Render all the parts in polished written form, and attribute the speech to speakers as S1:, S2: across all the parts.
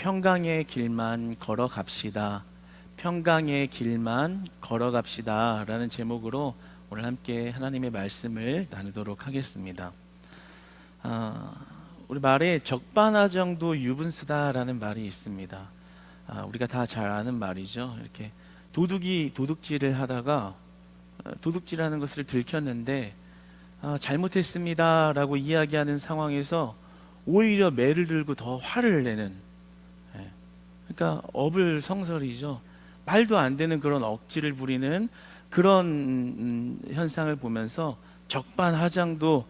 S1: 평강의 길만 걸어갑시다. 평강의 길만 걸어갑시다 라는 제목으로 오늘 함께 하나님의 말씀을 나누도록 하겠습니다. 우리 말에 적반하장도 유분수다 라는 말이 있습니다. 우리가 다 잘 아는 말이죠. 이렇게 도둑이 도둑질을 하다가 도둑질하는 것을 들켰는데 잘못했습니다 라고 이야기하는 상황에서 오히려 매를 들고 더 화를 내는, 그러니까 어불성설이죠. 말도 안 되는 그런 억지를 부리는 그런 현상을 보면서 적반하장도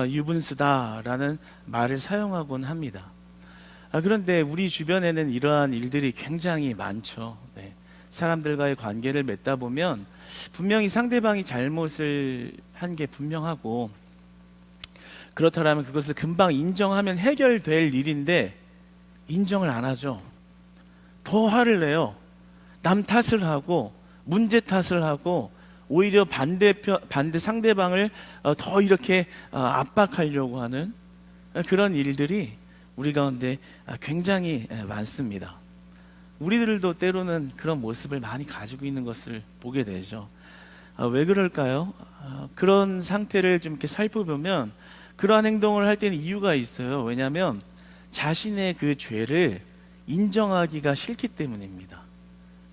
S1: 유분수다라는 말을 사용하곤 합니다. 그런데 우리 주변에는 이러한 일들이 굉장히 많죠. 사람들과의 관계를 맺다 보면 분명히 상대방이 잘못을 한 게 분명하고, 그렇다면 그것을 금방 인정하면 해결될 일인데 인정을 안 하죠. 더 화를 내요. 남 탓을 하고 문제 탓을 하고 오히려 반대 상대방을 더 이렇게 압박하려고 하는 그런 일들이 우리 가운데 굉장히 많습니다. 우리들도 때로는 그런 모습을 많이 가지고 있는 것을 보게 되죠. 왜 그럴까요? 그런 상태를 좀 이렇게 살펴보면 그러한 행동을 할 때는 이유가 있어요. 왜냐하면 자신의 그 죄를 인정하기가 싫기 때문입니다.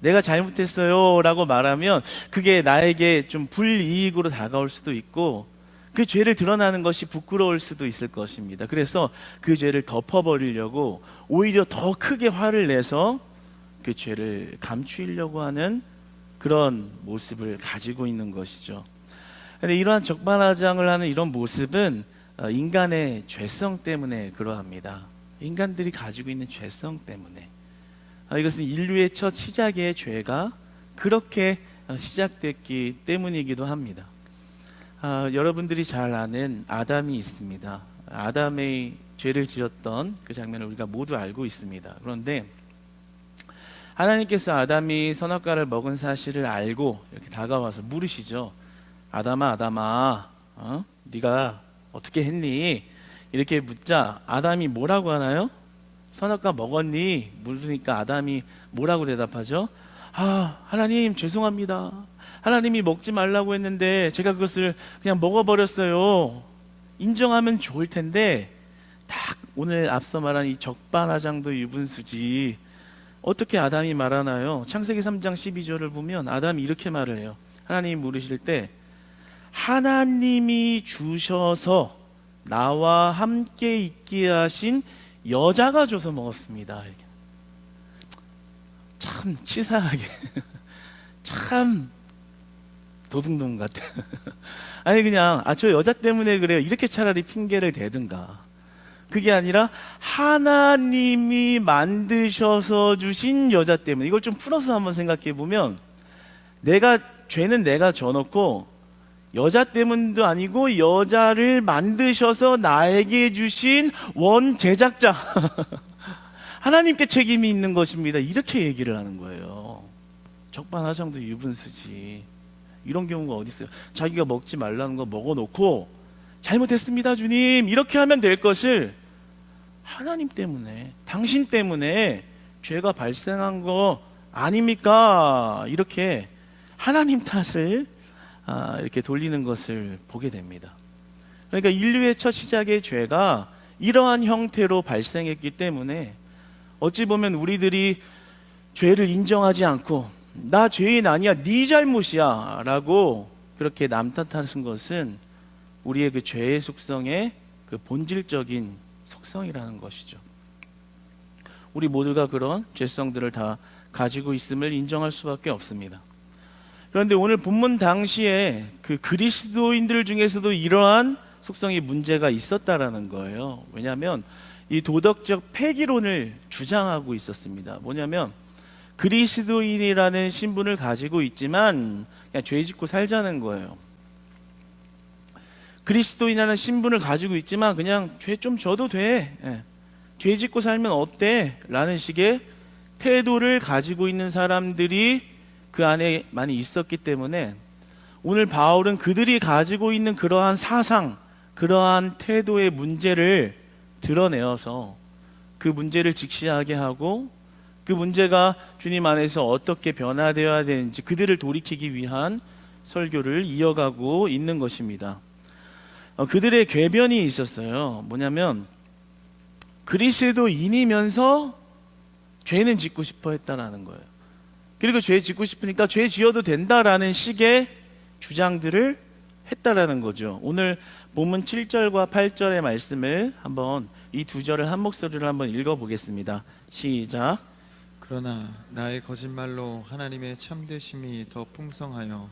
S1: 내가 잘못했어요 라고 말하면 그게 나에게 좀 불이익으로 다가올 수도 있고, 그 죄를 드러나는 것이 부끄러울 수도 있을 것입니다. 그래서 그 죄를 덮어버리려고 오히려 더 크게 화를 내서 그 죄를 감추려고 하는 그런 모습을 가지고 있는 것이죠. 그런데 이러한 적반하장을 하는 이런 모습은 인간의 죄성 때문에 그러합니다. 인간들이 가지고 있는 죄성 때문에. 이것은 인류의 첫 시작의 죄가 그렇게 시작됐기 때문이기도 합니다. 여러분들이 잘 아는 아담이 있습니다. 아담의 죄를 지었던 그 장면을 우리가 모두 알고 있습니다. 그런데 하나님께서 아담이 선악과를 먹은 사실을 알고 이렇게 다가와서 물으시죠. 아담아, 네가 어떻게 했니? 이렇게 묻자 아담이 뭐라고 하나요? 선악과 먹었니? 물으니까 아담이 뭐라고 대답하죠? 하나님 죄송합니다. 하나님이 먹지 말라고 했는데 제가 그것을 그냥 먹어버렸어요. 인정하면 좋을 텐데 딱 오늘 앞서 말한 이 적반하장도 유분수지. 어떻게 아담이 말하나요? 창세기 3장 12절을 보면 아담이 이렇게 말을 해요. 하나님이 물으실 때 하나님이 주셔서 나와 함께 있게 하신 여자가 줘서 먹었습니다. 참 치사하게 참 도둑놈 같아. 아니 그냥 저 여자 때문에 그래요 이렇게 차라리 핑계를 대든가. 그게 아니라 하나님이 만드셔서 주신 여자 때문에. 이걸 좀 풀어서 한번 생각해 보면 죄는 내가 져놓고 여자 때문도 아니고 여자를 만드셔서 나에게 주신 원제작자 하나님께 책임이 있는 것입니다. 이렇게 얘기를 하는 거예요. 적반하장도 유분수지. 이런 경우가 어디 있어요? 자기가 먹지 말라는 거 먹어놓고 잘못했습니다 주님 이렇게 하면 될 것을 하나님 때문에, 당신 때문에 죄가 발생한 거 아닙니까? 이렇게 하나님 탓을 이렇게 돌리는 것을 보게 됩니다. 그러니까 인류의 첫 시작의 죄가 이러한 형태로 발생했기 때문에 어찌 보면 우리들이 죄를 인정하지 않고 나 죄인 아니야 네 잘못이야 라고 그렇게 남 탓하는 것은 우리의 그 죄의 속성의 그 본질적인 속성이라는 것이죠. 우리 모두가 그런 죄성들을 다 가지고 있음을 인정할 수밖에 없습니다. 그런데 오늘 본문 당시에 그 그리스도인들 중에서도 이러한 속성의 문제가 있었다라는 거예요. 왜냐하면 이 도덕적 폐기론을 주장하고 있었습니다. 뭐냐면 그리스도인이라는 신분을 가지고 있지만 그냥 죄 짓고 살자는 거예요. 그리스도인이라는 신분을 가지고 있지만 그냥 죄 좀 져도 돼. 죄 짓고 살면 어때? 라는 식의 태도를 가지고 있는 사람들이 그 안에 많이 있었기 때문에 오늘 바울은 그들이 가지고 있는 그러한 사상, 그러한 태도의 문제를 드러내어서 그 문제를 직시하게 하고 그 문제가 주님 안에서 어떻게 변화되어야 되는지 그들을 돌이키기 위한 설교를 이어가고 있는 것입니다. 그들의 궤변이 있었어요. 뭐냐면 그리스도인이면서 죄는 짓고 싶어 했다라는 거예요. 그리고 죄 짓고 싶으니까 죄 지어도 된다라는 식의 주장들을 했다라는 거죠. 오늘 본문 7절과 8절의 말씀을 한번 이 두 절을 한 목소리로 한번 읽어보겠습니다. 시작.
S2: 그러나 나의 거짓말로 하나님의 참되심이 더 풍성하여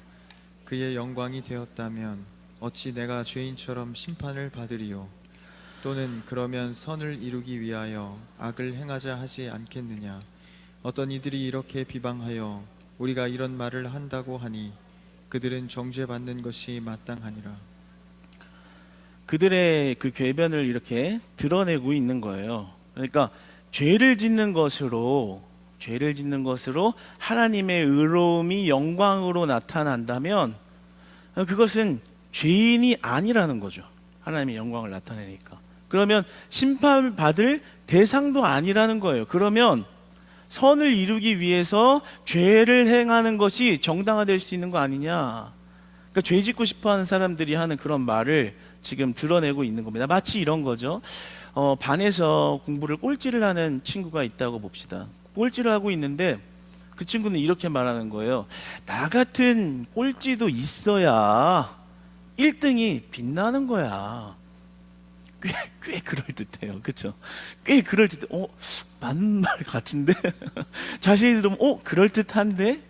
S2: 그의 영광이 되었다면 어찌 내가 죄인처럼 심판을 받으리요? 또는 그러면 선을 이루기 위하여 악을 행하자 하지 않겠느냐? 어떤 이들이 이렇게 비방하여 우리가 이런 말을 한다고 하니 그들은 정죄받는 것이 마땅하니라.
S1: 그들의 그 궤변을 이렇게 드러내고 있는 거예요. 그러니까 죄를 짓는 것으로 하나님의 의로움이 영광으로 나타난다면 그것은 죄인이 아니라는 거죠. 하나님의 영광을 나타내니까. 그러면 심판을 받을 대상도 아니라는 거예요. 그러면 선을 이루기 위해서 죄를 행하는 것이 정당화될 수 있는 거 아니냐. 그러니까 죄 짓고 싶어하는 사람들이 하는 그런 말을 지금 드러내고 있는 겁니다. 마치 이런 거죠. 반에서 공부를 꼴찌를 하는 친구가 있다고 봅시다. 꼴찌를 하고 있는데 그 친구는 이렇게 말하는 거예요. 나 같은 꼴찌도 있어야 1등이 빛나는 거야. 꽤 그럴듯해요. 그렇죠? 꽤 그럴듯해. 맞는 말 같은데? 자신이 들으면 그럴듯한데?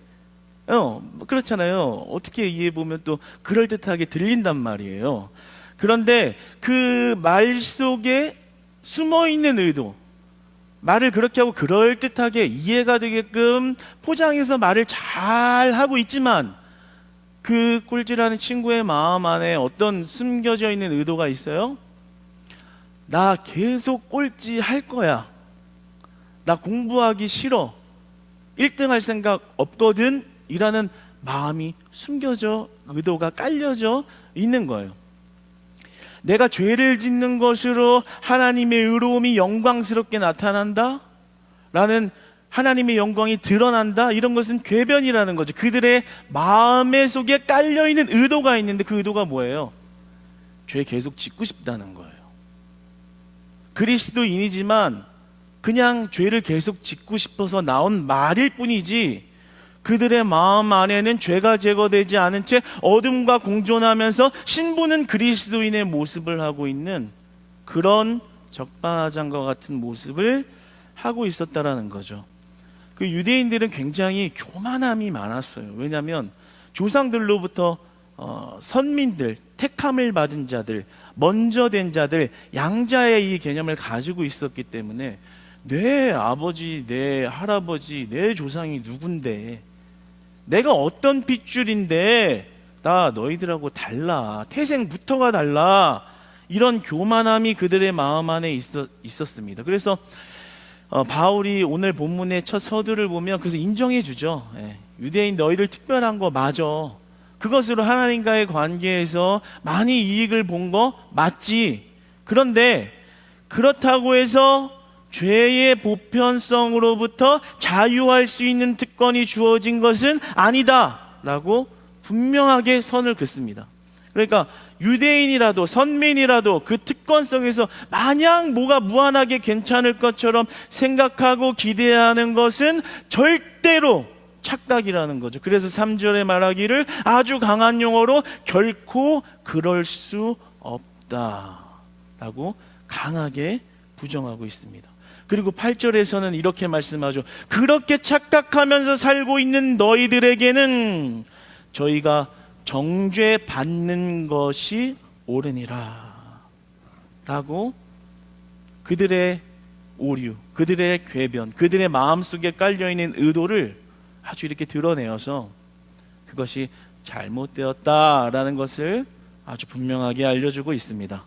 S1: 그렇잖아요. 어떻게 이해해보면 또 그럴듯하게 들린단 말이에요. 그런데 그 말 속에 숨어있는 의도, 말을 그렇게 하고 그럴듯하게 이해가 되게끔 포장해서 말을 잘 하고 있지만 그 꼴찌라는 친구의 마음 안에 어떤 숨겨져 있는 의도가 있어요? 나 계속 꼴찌 할 거야. 나 공부하기 싫어. 1등 할 생각 없거든. 이라는 마음이 숨겨져, 의도가 깔려져 있는 거예요. 내가 죄를 짓는 것으로 하나님의 의로움이 영광스럽게 나타난다? 라는 하나님의 영광이 드러난다? 이런 것은 궤변이라는 거죠. 그들의 마음의 속에 깔려있는 의도가 있는데 그 의도가 뭐예요? 죄 계속 짓고 싶다는 거예요. 그리스도인이지만 그냥 죄를 계속 짓고 싶어서 나온 말일 뿐이지 그들의 마음 안에는 죄가 제거되지 않은 채 어둠과 공존하면서 신부는 그리스도인의 모습을 하고 있는 그런 적반하장과 같은 모습을 하고 있었다라는 거죠. 그 유대인들은 굉장히 교만함이 많았어요. 왜냐하면 조상들로부터 선민들, 택함을 받은 자들, 먼저 된 자들, 양자의 이 개념을 가지고 있었기 때문에 내 아버지, 내 할아버지, 내 조상이 누군데 내가 어떤 핏줄인데 나 너희들하고 달라. 태생부터가 달라. 이런 교만함이 그들의 마음 안에 있었습니다. 그래서 바울이 오늘 본문의 첫 서두를 보면 그래서 인정해 주죠. 유대인 너희들 특별한 거 맞아. 그것으로 하나님과의 관계에서 많이 이익을 본 거 맞지. 그런데 그렇다고 해서 죄의 보편성으로부터 자유할 수 있는 특권이 주어진 것은 아니다 라고 분명하게 선을 긋습니다. 그러니까 유대인이라도 선민이라도 그 특권성에서 마냥 뭐가 무한하게 괜찮을 것처럼 생각하고 기대하는 것은 절대로 착각이라는 거죠. 그래서 3절에 말하기를 아주 강한 용어로 결코 그럴 수 없다 라고 강하게 부정하고 있습니다. 그리고 8절에서는 이렇게 말씀하죠. 그렇게 착각하면서 살고 있는 너희들에게는 저희가 정죄 받는 것이 옳으니라 라고 그들의 오류, 그들의 궤변, 그들의 마음속에 깔려있는 의도를 아주 이렇게 드러내어서 그것이 잘못되었다라는 것을 아주 분명하게 알려주고 있습니다.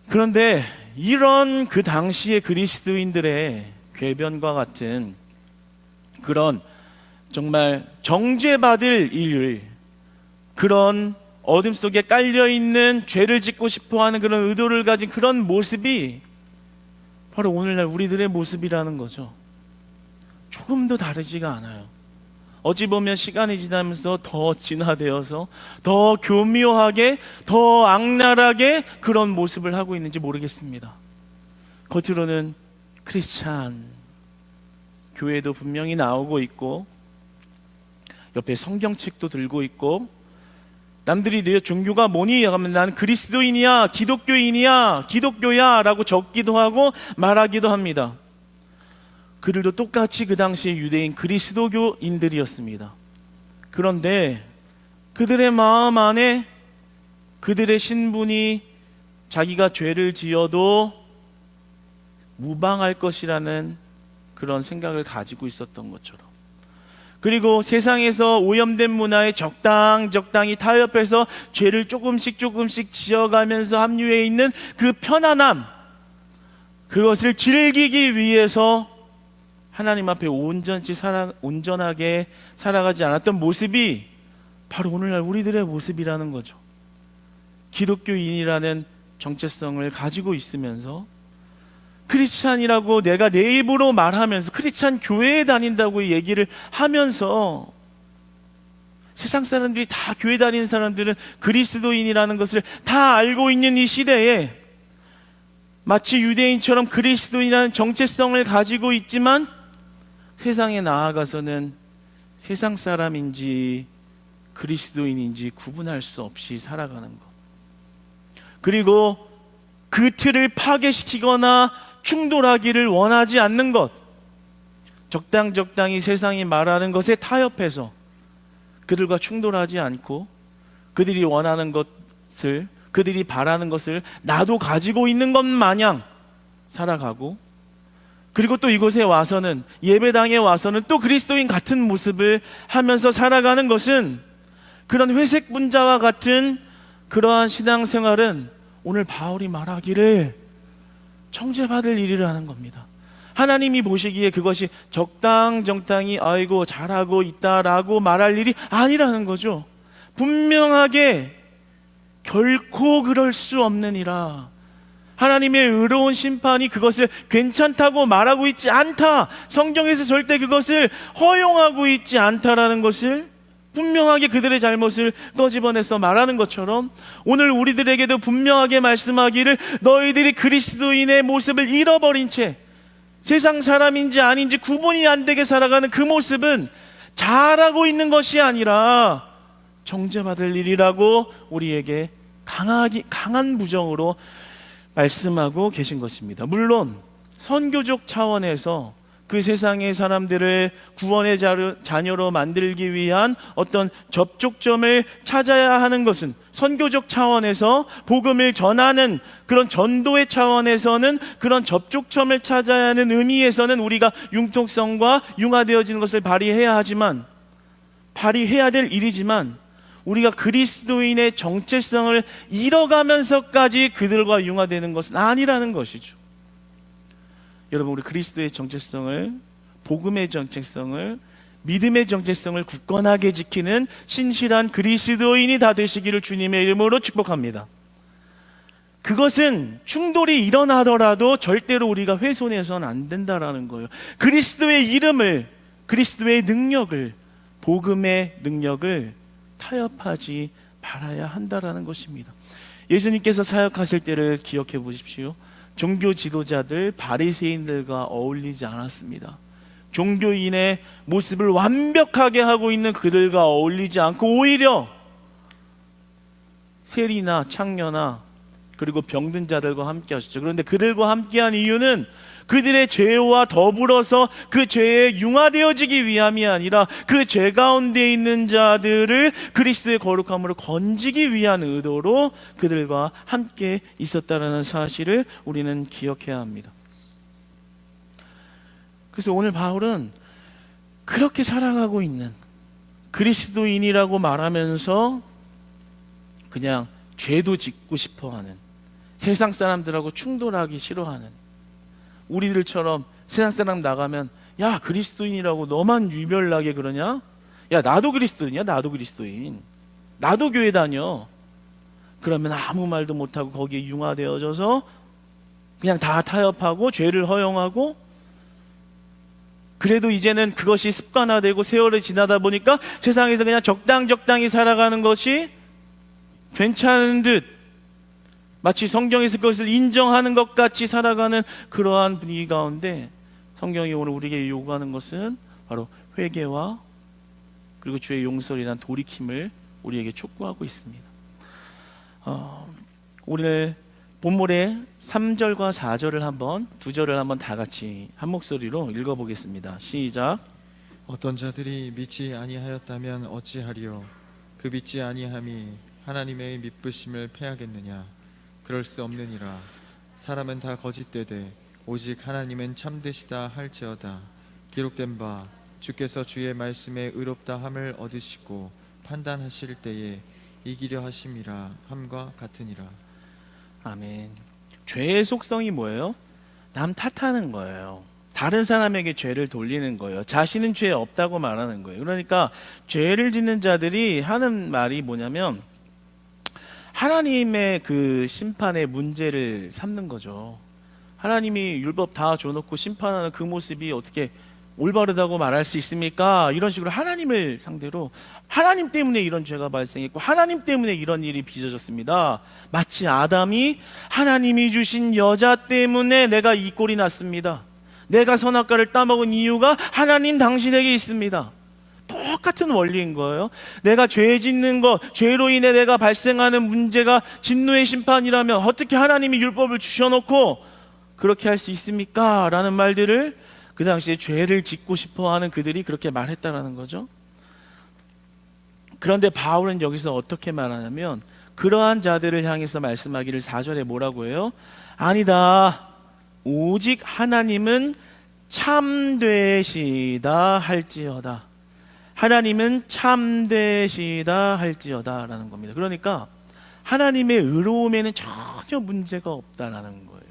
S1: 그런데 이런 그 당시의 그리스도인들의 궤변과 같은 그런 정말 정죄받을 일, 그런 어둠 속에 깔려있는 죄를 짓고 싶어하는 그런 의도를 가진 그런 모습이 바로 오늘날 우리들의 모습이라는 거죠. 조금도 다르지가 않아요. 어찌 보면 시간이 지나면서 더 진화되어서 더 교묘하게, 더 악랄하게 그런 모습을 하고 있는지 모르겠습니다. 겉으로는 크리스찬, 교회도 분명히 나오고 있고, 옆에 성경책도 들고 있고, 남들이 내 종교가 뭐니? 하면 나는 그리스도인이야, 기독교인이야, 기독교야 라고 적기도 하고 말하기도 합니다. 그들도 똑같이 그 당시에 유대인 그리스도교인들이었습니다. 그런데 그들의 마음 안에 그들의 신분이 자기가 죄를 지어도 무방할 것이라는 그런 생각을 가지고 있었던 것처럼, 그리고 세상에서 오염된 문화에 적당히 타협해서 죄를 조금씩 지어가면서 합류해 있는 그 편안함, 그것을 즐기기 위해서 하나님 앞에 온전하게 살아가지 않았던 모습이 바로 오늘날 우리들의 모습이라는 거죠. 기독교인이라는 정체성을 가지고 있으면서 크리스찬이라고 내가 내 입으로 말하면서 크리스찬 교회에 다닌다고 얘기를 하면서 세상 사람들이 다 교회 다니는 사람들은 그리스도인이라는 것을 다 알고 있는 이 시대에 마치 유대인처럼 그리스도인이라는 정체성을 가지고 있지만 세상에 나아가서는 세상 사람인지 그리스도인인지 구분할 수 없이 살아가는 것, 그리고 그 틀을 파괴시키거나 충돌하기를 원하지 않는 것, 적당히 세상이 말하는 것에 타협해서 그들과 충돌하지 않고 그들이 원하는 것을, 그들이 바라는 것을 나도 가지고 있는 것 마냥 살아가고, 그리고 또 이곳에 와서는, 예배당에 와서는 또 그리스도인 같은 모습을 하면서 살아가는 것은, 그런 회색 분자와 같은 그러한 신앙생활은 오늘 바울이 말하기를 정죄받을 일이라는 겁니다. 하나님이 보시기에 그것이 적당히 아이고 잘하고 있다라고 말할 일이 아니라는 거죠. 분명하게 결코 그럴 수 없느니라. 하나님의 의로운 심판이 그것을 괜찮다고 말하고 있지 않다, 성경에서 절대 그것을 허용하고 있지 않다라는 것을 분명하게 그들의 잘못을 꺼집어내서 말하는 것처럼, 오늘 우리들에게도 분명하게 말씀하기를 너희들이 그리스도인의 모습을 잃어버린 채 세상 사람인지 아닌지 구분이 안 되게 살아가는 그 모습은 잘하고 있는 것이 아니라 정죄받을 일이라고 우리에게 강한 부정으로 말씀하고 계신 것입니다. 물론 선교적 차원에서 그 세상의 사람들을 구원의 자녀로 만들기 위한 어떤 접촉점을 찾아야 하는 것은, 선교적 차원에서 복음을 전하는 그런 전도의 차원에서는 그런 접촉점을 찾아야 하는 의미에서는 우리가 융통성과 융화되어지는 것을 발휘해야 될 일이지만, 우리가 그리스도인의 정체성을 잃어가면서까지 그들과 융화되는 것은 아니라는 것이죠. 여러분, 우리 그리스도의 정체성을, 복음의 정체성을, 믿음의 정체성을 굳건하게 지키는 신실한 그리스도인이 다 되시기를 주님의 이름으로 축복합니다. 그것은 충돌이 일어나더라도 절대로 우리가 훼손해서는 안 된다라는 거예요. 그리스도의 이름을, 그리스도의 능력을, 복음의 능력을 타협하지 말아야 한다라는 것입니다. 예수님께서 사역하실 때를 기억해 보십시오. 종교 지도자들, 바리새인들과 어울리지 않았습니다. 종교인의 모습을 완벽하게 하고 있는 그들과 어울리지 않고 오히려 세리나 창녀나 그리고 병든 자들과 함께 하셨죠. 그런데 그들과 함께한 이유는 그들의 죄와 더불어서 그 죄에 융화되어지기 위함이 아니라 그 죄 가운데 있는 자들을 그리스도의 거룩함으로 건지기 위한 의도로 그들과 함께 있었다는 사실을 우리는 기억해야 합니다. 그래서 오늘 바울은 그렇게 살아가고 있는 그리스도인이라고 말하면서 그냥 죄도 짓고 싶어하는, 세상 사람들하고 충돌하기 싫어하는, 우리들처럼 세상 사람 나가면 야 그리스도인이라고 너만 유별나게 그러냐? 야 나도 그리스도인이야, 나도 그리스도인, 나도 교회 다녀. 그러면 아무 말도 못하고 거기에 융화되어져서 그냥 다 타협하고 죄를 허용하고, 그래도 이제는 그것이 습관화되고 세월이 지나다 보니까 세상에서 그냥 적당히 살아가는 것이 괜찮은 듯, 마치 성경에서 그것을 인정하는 것 같이 살아가는 그러한 분위기 가운데 성경이 오늘 우리에게 요구하는 것은 바로 회개와 그리고 주의 용서이란 돌이킴을 우리에게 촉구하고 있습니다. 오늘 본문의 3절과 4절을 한번, 2절을 한번 다 같이 한 목소리로 읽어보겠습니다. 시작.
S2: 어떤 자들이 믿지 아니하였다면 어찌하리요? 그 믿지 아니함이 하나님의 믿으심을 패하겠느냐? 그럴 수 없느니라. 사람은 다 거짓되되 오직 하나님은 참되시다 할지어다. 기록된 바 주께서 주의 말씀에 의롭다 함을 얻으시고 판단하실 때에 이기려 하심이라 함과 같으니라.
S1: 아멘. 죄의 속성이 뭐예요? 남 탓하는 거예요. 다른 사람에게 죄를 돌리는 거예요. 자신은 죄 없다고 말하는 거예요. 그러니까 죄를 짓는 자들이 하는 말이 뭐냐면 하나님의 그 심판의 문제를 삼는 거죠. 하나님이 율법 다 줘놓고 심판하는 그 모습이 어떻게 올바르다고 말할 수 있습니까? 이런 식으로 하나님을 상대로 하나님 때문에 이런 죄가 발생했고 하나님 때문에 이런 일이 빚어졌습니다. 마치 아담이 하나님이 주신 여자 때문에 내가 이 꼴이 났습니다. 내가 선악과를 따먹은 이유가 하나님 당신에게 있습니다. 똑같은 원리인 거예요. 내가 죄 짓는 것, 죄로 인해 내가 발생하는 문제가 진노의 심판이라면 어떻게 하나님이 율법을 주셔놓고 그렇게 할 수 있습니까? 라는 말들을 그 당시에 죄를 짓고 싶어하는 그들이 그렇게 말했다라는 거죠. 그런데 바울은 여기서 어떻게 말하냐면 그러한 자들을 향해서 말씀하기를 4절에 뭐라고 해요? 아니다. 오직 하나님은 참되시다 할지어다. 하나님은 참되시다 할지어다 라는 겁니다. 그러니까 하나님의 의로움에는 전혀 문제가 없다라는 거예요.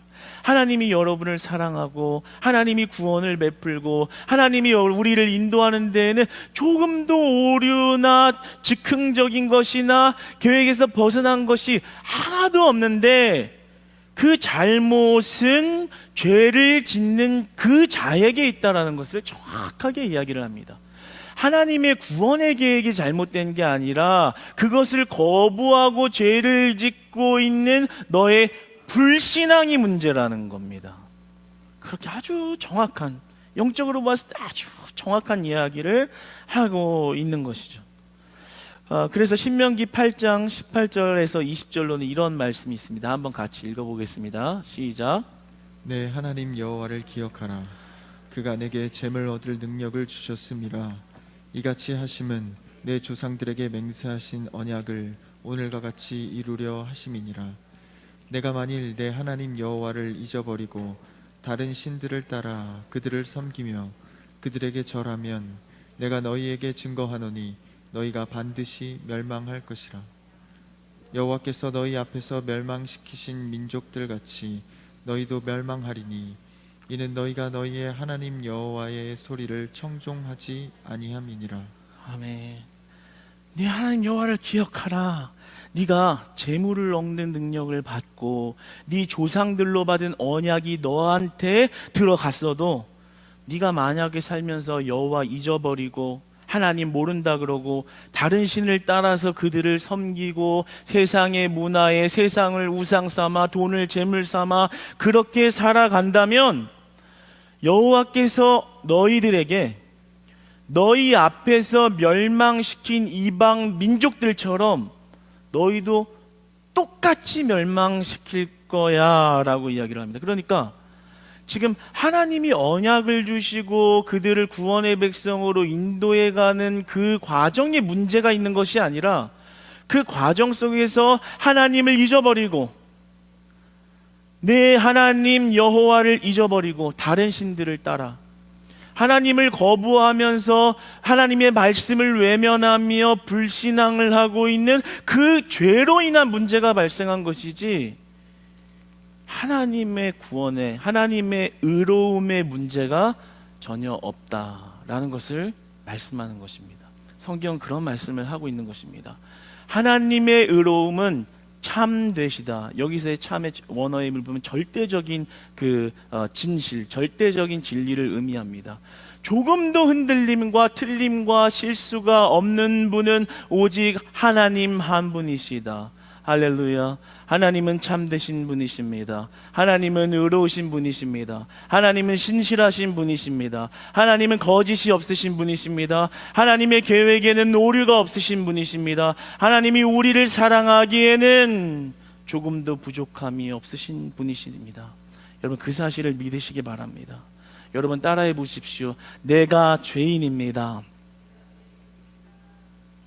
S1: 하나님이 여러분을 사랑하고 하나님이 구원을 베풀고 하나님이 우리를 인도하는 데에는 조금도 오류나 즉흥적인 것이나 계획에서 벗어난 것이 하나도 없는데 그 잘못은 죄를 짓는 그 자에게 있다라는 것을 정확하게 이야기를 합니다. 하나님의 구원의 계획이 잘못된 게 아니라 그것을 거부하고 죄를 짓고 있는 너의 불신앙이 문제라는 겁니다. 그렇게 아주 정확한, 영적으로 봤을 때 아주 정확한 이야기를 하고 있는 것이죠. 그래서 신명기 8장 18절에서 20절로는 이런 말씀이 있습니다. 한번 같이 읽어보겠습니다. 시작.
S2: 내 하나님 여호와를 기억하라. 그가 내게 재물 얻을 능력을 주셨음이라. 이같이 하심은 내 조상들에게 맹세하신 언약을 오늘과 같이 이루려 하심이니라. 내가 만일 내 하나님 여호와를 잊어버리고 다른 신들을 따라 그들을 섬기며 그들에게 절하면 내가 너희에게 증거하노니 너희가 반드시 멸망할 것이라. 여호와께서 너희 앞에서 멸망시키신 민족들 같이 너희도 멸망하리니 이는 너희가 너희의 하나님 여호와의 소리를 청종하지 아니함이니라.
S1: 아멘. 네 하나님 여호와를 기억하라. 네가 재물을 얻는 능력을 받고 네 조상들로 받은 언약이 너한테 들어갔어도 네가 만약에 살면서 여호와 잊어버리고 하나님 모른다 그러고 다른 신을 따라서 그들을 섬기고 세상의 문화에 세상을 우상 삼아 돈을 재물 삼아 그렇게 살아간다면 여호와께서 너희들에게 너희 앞에서 멸망시킨 이방 민족들처럼 너희도 똑같이 멸망시킬 거야 라고 이야기를 합니다. 그러니까 지금 하나님이 언약을 주시고 그들을 구원의 백성으로 인도해가는 그 과정에 문제가 있는 것이 아니라 그 과정 속에서 하나님을 잊어버리고 내 하나님 여호와를 잊어버리고 다른 신들을 따라 하나님을 거부하면서 하나님의 말씀을 외면하며 불신앙을 하고 있는 그 죄로 인한 문제가 발생한 것이지 하나님의 구원에 하나님의 의로움의 문제가 전혀 없다라는 것을 말씀하는 것입니다. 성경은 그런 말씀을 하고 있는 것입니다. 하나님의 의로움은 참되시다. 여기서의 참의 원어의 의미를 보면 절대적인 진실, 절대적인 진리를 의미합니다. 조금도 흔들림과 틀림과 실수가 없는 분은 오직 하나님 한 분이시다. 할렐루야. 하나님은 참되신 분이십니다. 하나님은 의로우신 분이십니다. 하나님은 신실하신 분이십니다. 하나님은 거짓이 없으신 분이십니다. 하나님의 계획에는 오류가 없으신 분이십니다. 하나님이 우리를 사랑하기에는 조금도 부족함이 없으신 분이십니다. 여러분, 그 사실을 믿으시기 바랍니다. 여러분, 따라해 보십시오. 내가 죄인입니다.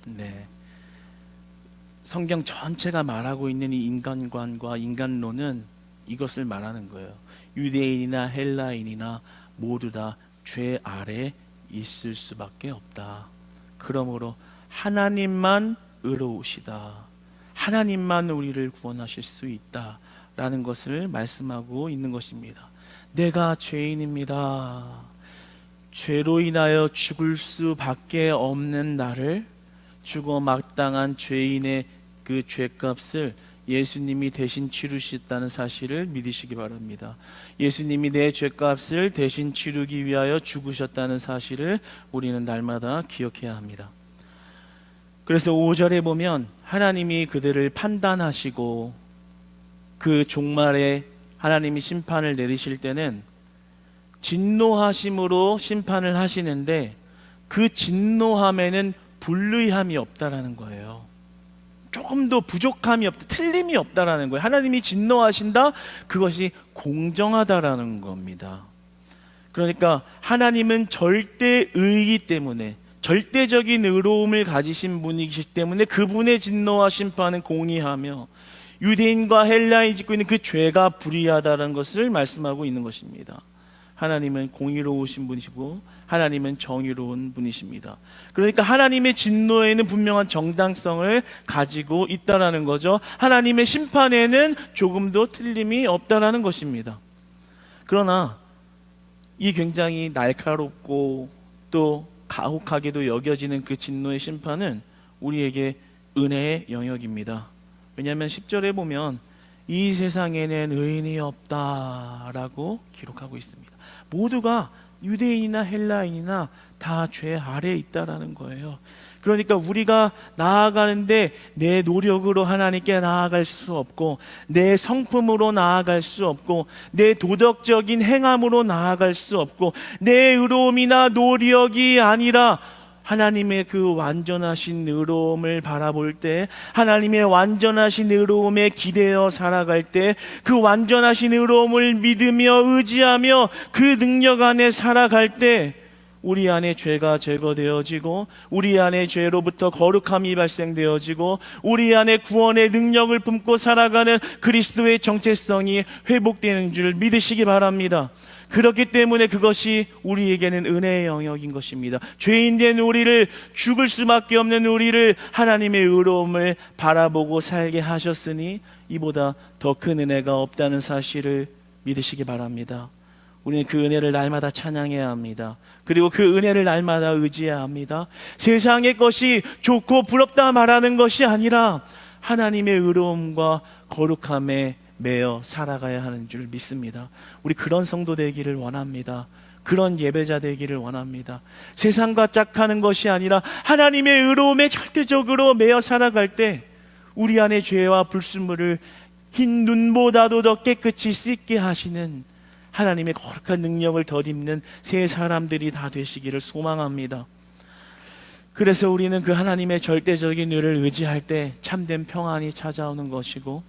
S1: 네. 성경 전체가 말하고 있는 이 인간관과 인간론은 이것을 말하는 거예요. 유대인이나 헬라인이나 모두 다 죄 아래 있을 수밖에 없다. 그러므로 하나님만 의로우시다. 하나님만 우리를 구원하실 수 있다라는 것을 말씀하고 있는 것입니다. 내가 죄인입니다. 죄로 인하여 죽을 수밖에 없는 나를, 죽어 마땅한 죄인의 그 죄값을 예수님이 대신 치르셨다는 사실을 믿으시기 바랍니다. 예수님이 내 죄값을 대신 치르기 위하여 죽으셨다는 사실을 우리는 날마다 기억해야 합니다. 그래서 5절에 보면 하나님이 그들을 판단하시고 그 종말에 하나님이 심판을 내리실 때는 진노하심으로 심판을 하시는데 그 진노함에는 불의함이 없다라는 거예요. 조금도 부족함이 없다, 틀림이 없다라는 거예요. 하나님이 진노하신다, 그것이 공정하다라는 겁니다. 그러니까 하나님은 절대의이기 때문에, 절대적인 의로움을 가지신 분이기 때문에 그분의 진노와 심판은 공의하며 유대인과 헬라인이 짓고 있는 그 죄가 불의하다는 것을 말씀하고 있는 것입니다. 하나님은 공의로우신 분이시고 하나님은 정의로운 분이십니다. 그러니까 하나님의 진노에는 분명한 정당성을 가지고 있다라는 거죠. 하나님의 심판에는 조금도 틀림이 없다라는 것입니다. 그러나 이 굉장히 날카롭고 또 가혹하게도 여겨지는 그 진노의 심판은 우리에게 은혜의 영역입니다. 왜냐하면 10절에 보면 이 세상에는 의인이 없다라고 기록하고 있습니다. 모두가 유대인이나 헬라인이나 다 죄 아래에 있다라는 거예요. 그러니까 우리가 나아가는데 내 노력으로 하나님께 나아갈 수 없고, 내 성품으로 나아갈 수 없고, 내 도덕적인 행함으로 나아갈 수 없고, 내 의로움이나 노력이 아니라 하나님의 그 완전하신 의로움을 바라볼 때, 하나님의 완전하신 의로움에 기대어 살아갈 때, 그 완전하신 의로움을 믿으며 의지하며 그 능력 안에 살아갈 때 우리 안에 죄가 제거되어지고, 우리 안에 죄로부터 거룩함이 발생되어지고, 우리 안에 구원의 능력을 품고 살아가는 그리스도의 정체성이 회복되는 줄 믿으시기 바랍니다. 그렇기 때문에 그것이 우리에게는 은혜의 영역인 것입니다. 죄인된 우리를, 죽을 수밖에 없는 우리를 하나님의 의로움을 바라보고 살게 하셨으니 이보다 더 큰 은혜가 없다는 사실을 믿으시기 바랍니다. 우리는 그 은혜를 날마다 찬양해야 합니다. 그리고 그 은혜를 날마다 의지해야 합니다. 세상의 것이 좋고 부럽다 말하는 것이 아니라 하나님의 의로움과 거룩함에 매여 살아가야 하는 줄 믿습니다. 우리 그런 성도 되기를 원합니다. 그런 예배자 되기를 원합니다. 세상과 짝하는 것이 아니라 하나님의 의로움에 절대적으로 매여 살아갈 때 우리 안에 죄와 불순물을 흰 눈보다도 더 깨끗이 씻게 하시는 하나님의 거룩한 능력을 덧입는 새 사람들이 다 되시기를 소망합니다. 그래서 우리는 그 하나님의 절대적인 의를 의지할 때 참된 평안이 찾아오는 것이고,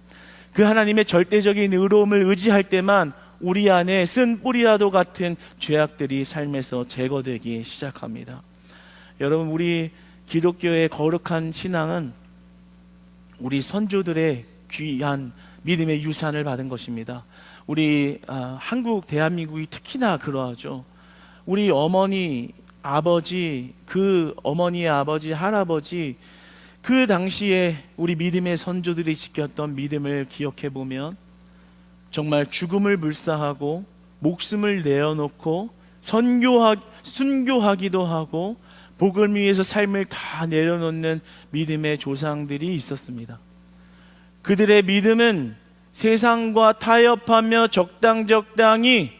S1: 그 하나님의 절대적인 의로움을 의지할 때만 우리 안에 쓴 뿌리라도 같은 죄악들이 삶에서 제거되기 시작합니다. 여러분, 우리 기독교의 거룩한 신앙은 우리 선조들의 귀한 믿음의 유산을 받은 것입니다. 우리 한국, 대한민국이 특히나 그러하죠. 우리 어머니, 아버지, 그 어머니의 아버지, 할아버지, 그 당시에 우리 믿음의 선조들이 지켰던 믿음을 기억해 보면 정말 죽음을 불사하고 목숨을 내어놓고 순교하기도 하고 복을 위해서 삶을 다 내려놓는 믿음의 조상들이 있었습니다. 그들의 믿음은 세상과 타협하며 적당히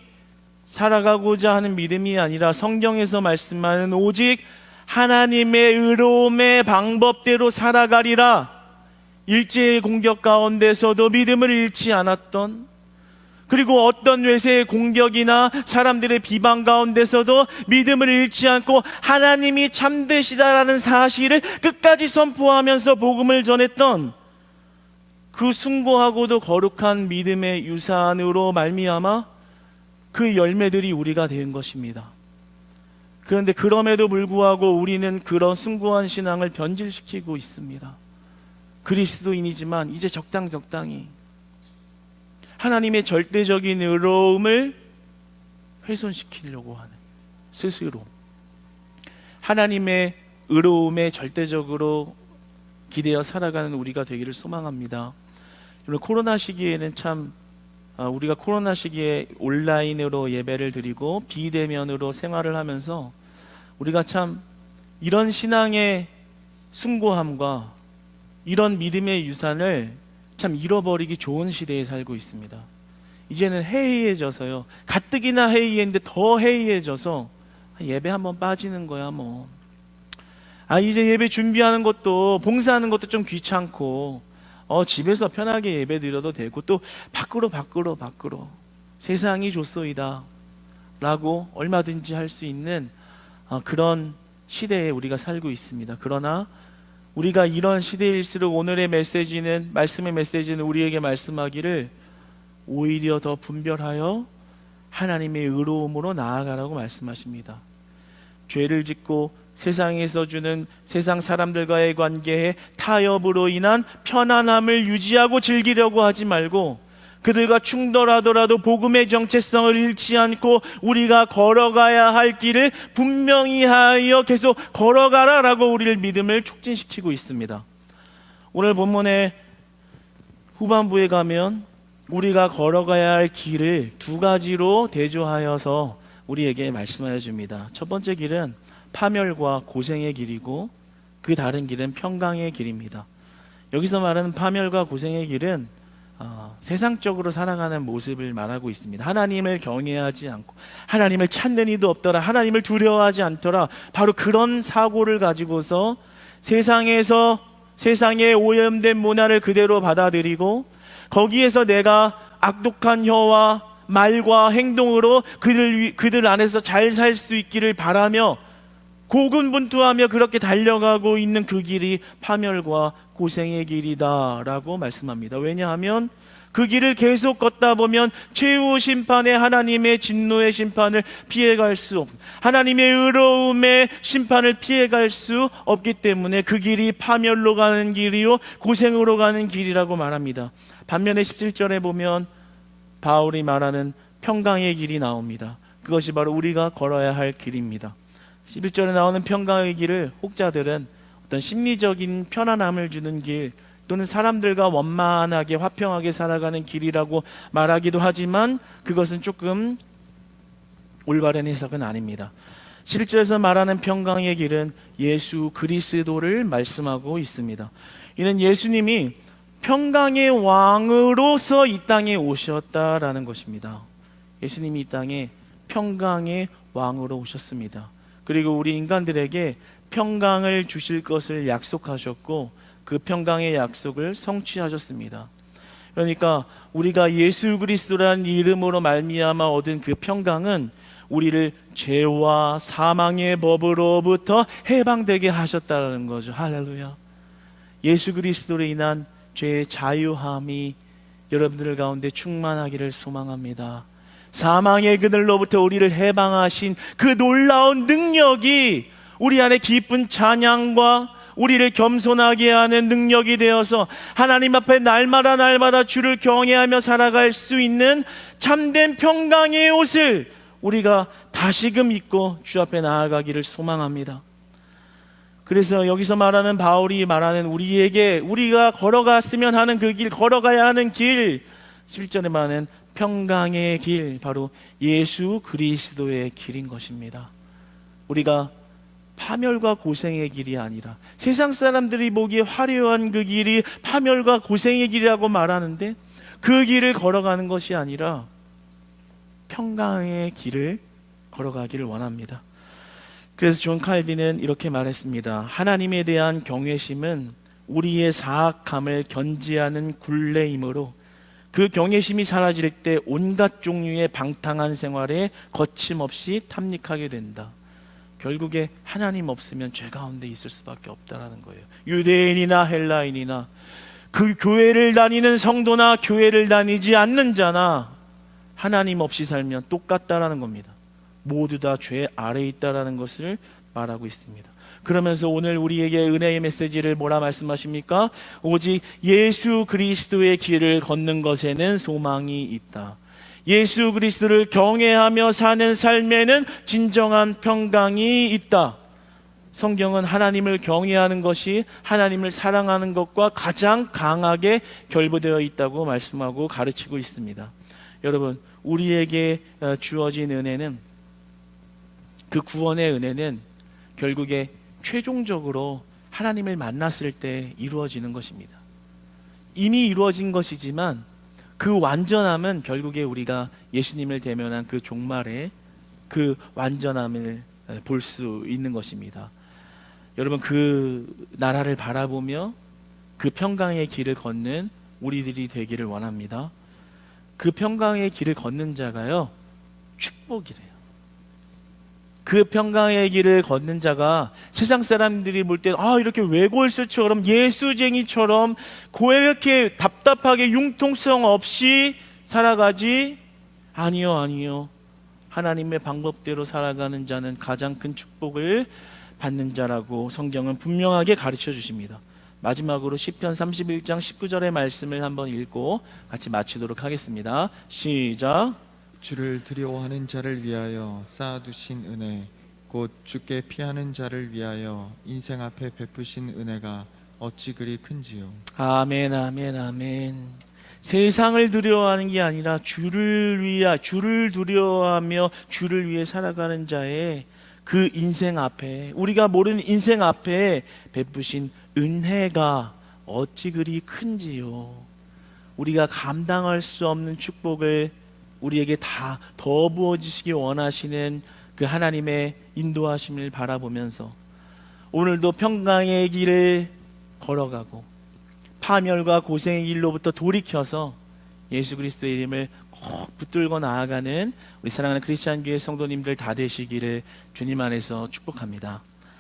S1: 살아가고자 하는 믿음이 아니라 성경에서 말씀하는 오직 하나님의 의로움의 방법대로 살아가리라. 일제의 공격 가운데서도 믿음을 잃지 않았던, 그리고 어떤 외세의 공격이나 사람들의 비방 가운데서도 믿음을 잃지 않고 하나님이 참되시다라는 사실을 끝까지 선포하면서 복음을 전했던 그 숭고하고도 거룩한 믿음의 유산으로 말미암아 그 열매들이 우리가 된 것입니다. 그런데 그럼에도 불구하고 우리는 그런 숭고한 신앙을 변질시키고 있습니다. 그리스도인이지만 이제 적당히 하나님의 절대적인 의로움을 훼손시키려고 하는, 스스로 하나님의 의로움에 절대적으로 기대어 살아가는 우리가 되기를 소망합니다. 코로나 시기에는 참 우리가 코로나 시기에 온라인으로 예배를 드리고 비대면으로 생활을 하면서 우리가 참 이런 신앙의 숭고함과 이런 믿음의 유산을 참 잃어버리기 좋은 시대에 살고 있습니다. 이제는 해이해져서요, 가뜩이나 해이했는데 더 해이해져서 예배 한번 빠지는 거야 뭐. 이제 예배 준비하는 것도 봉사하는 것도 좀 귀찮고 집에서 편하게 예배 드려도 되고 또 밖으로 세상이 좋소이다 라고 얼마든지 할 수 있는 그런 시대에 우리가 살고 있습니다. 그러나 우리가 이런 시대일수록 오늘의 메시지는, 말씀의 메시지는 우리에게 말씀하기를 오히려 더 분별하여 하나님의 의로움으로 나아가라고 말씀하십니다. 죄를 짓고 세상에서 주는 세상 사람들과의 관계에 타협으로 인한 편안함을 유지하고 즐기려고 하지 말고, 그들과 충돌하더라도 복음의 정체성을 잃지 않고 우리가 걸어가야 할 길을 분명히 하여 계속 걸어가라라고 우리를 믿음을 촉진시키고 있습니다. 오늘 본문의 후반부에 가면 우리가 걸어가야 할 길을 두 가지로 대조하여서 우리에게 말씀하여 줍니다. 첫 번째 길은 파멸과 고생의 길이고 그 다른 길은 평강의 길입니다. 여기서 말하는 파멸과 고생의 길은 세상적으로 살아가는 모습을 말하고 있습니다. 하나님을 경외하지 않고 하나님을 찾는 이도 없더라, 하나님을 두려워하지 않더라, 바로 그런 사고를 가지고서 세상의 오염된 문화를 그대로 받아들이고 거기에서 내가 악독한 혀와 말과 행동으로 그들 안에서 잘 살 수 있기를 바라며 고군분투하며 그렇게 달려가고 있는 그 길이 파멸과 고생의 길이다라고 말씀합니다. 왜냐하면 그 길을 계속 걷다 보면 최후 심판의 하나님의 진노의 심판을 피해갈 수 없고 하나님의 의로움의 심판을 피해갈 수 없기 때문에 그 길이 파멸로 가는 길이요 고생으로 가는 길이라고 말합니다. 반면에 17절에 보면 바울이 말하는 평강의 길이 나옵니다. 그것이 바로 우리가 걸어야 할 길입니다. 11절에 나오는 평강의 길을 혹자들은 어떤 심리적인 편안함을 주는 길 또는 사람들과 원만하게 화평하게 살아가는 길이라고 말하기도 하지만 그것은 조금 올바른 해석은 아닙니다. 11절에서 말하는 평강의 길은 예수 그리스도를 말씀하고 있습니다. 이는 예수님이 평강의 왕으로서 이 땅에 오셨다라는 것입니다. 예수님이 이 땅에 평강의 왕으로 오셨습니다. 그리고 우리 인간들에게 평강을 주실 것을 약속하셨고 그 평강의 약속을 성취하셨습니다. 그러니까 우리가 예수 그리스도라는 이름으로 말미암아 얻은 그 평강은 우리를 죄와 사망의 법으로부터 해방되게 하셨다는 거죠. 할렐루야. 예수 그리스도로 인한 죄의 자유함이 여러분들 가운데 충만하기를 소망합니다. 사망의 그늘로부터 우리를 해방하신 그 놀라운 능력이 우리 안에 기쁜 찬양과 우리를 겸손하게 하는 능력이 되어서 하나님 앞에 날마다 주를 경외하며 살아갈 수 있는 참된 평강의 옷을 우리가 다시금 입고 주 앞에 나아가기를 소망합니다. 그래서 여기서 말하는 바울이 말하는 우리에게 우리가 걸어갔으면 하는 그 길, 걸어가야 하는 길, 11절에 말하는 평강의 길, 바로 예수 그리스도의 길인 것입니다. 우리가 파멸과 고생의 길이 아니라, 세상 사람들이 보기에 화려한 그 길이 파멸과 고생의 길이라고 말하는데 그 길을 걸어가는 것이 아니라 평강의 길을 걸어가기를 원합니다. 그래서 존 칼빈은 이렇게 말했습니다. 하나님에 대한 경외심은 우리의 사악함을 견지하는 굴레이므로 그 경외심이 사라질 때 온갖 종류의 방탕한 생활에 거침없이 탐닉하게 된다. 결국에 하나님 없으면 죄 가운데 있을 수밖에 없다라는 거예요. 유대인이나 헬라인이나 그 교회를 다니는 성도나 교회를 다니지 않는 자나 하나님 없이 살면 똑같다라는 겁니다. 모두 다 죄 아래에 있다라는 것을 말하고 있습니다. 그러면서 오늘 우리에게 은혜의 메시지를 뭐라 말씀하십니까? 오직 예수 그리스도의 길을 걷는 것에는 소망이 있다. 예수 그리스도를 경외하며 사는 삶에는 진정한 평강이 있다. 성경은 하나님을 경외하는 것이 하나님을 사랑하는 것과 가장 강하게 결부되어 있다고 말씀하고 가르치고 있습니다. 여러분, 우리에게 주어진 은혜는, 그 구원의 은혜는 결국에 최종적으로 하나님을 만났을 때 이루어지는 것입니다. 이미 이루어진 것이지만 그 완전함은 결국에 우리가 예수님을 대면한 그 종말에 그 완전함을 볼 수 있는 것입니다. 여러분, 그 나라를 바라보며 그 평강의 길을 걷는 우리들이 되기를 원합니다. 그 평강의 길을 걷는 자가요, 축복이래요. 그 평강의 길을 걷는 자가 세상 사람들이 볼 때 이렇게 외골수처럼 예수쟁이처럼 이렇게 답답하게 융통성 없이 살아가지? 아니요. 하나님의 방법대로 살아가는 자는 가장 큰 축복을 받는 자라고 성경은 분명하게 가르쳐 주십니다. 마지막으로 시편 31장 19절의 말씀을 한번 읽고 같이 마치도록 하겠습니다. 시작.
S2: 주를 두려워하는 자를 위하여 쌓아두신 은혜, 곧 주께 피하는 자를 위하여 인생 앞에 베푸신 은혜가 어찌 그리 큰지요.
S1: 아멘, 아멘, 아멘. 세상을 두려워하는 게 아니라 주를 두려워하며 주를 위해 살아가는 자의 그 인생 앞에, 우리가 모르는 인생 앞에 베푸신 은혜가 어찌 그리 큰지요. 우리가 감당할 수 없는 축복을 우리에게 다 더 부어주시기 원하시는 그 하나님의 인도하심을 바라보면서 오늘도 평강의 길을 걸어가고 파멸과 고생의 길로부터 돌이켜서 예수 그리스도의 이름을 꼭 붙들고 나아가는 우리 사랑하는 크리스찬 교회 성도님들 다 되시기를 주님 안에서 축복합니다.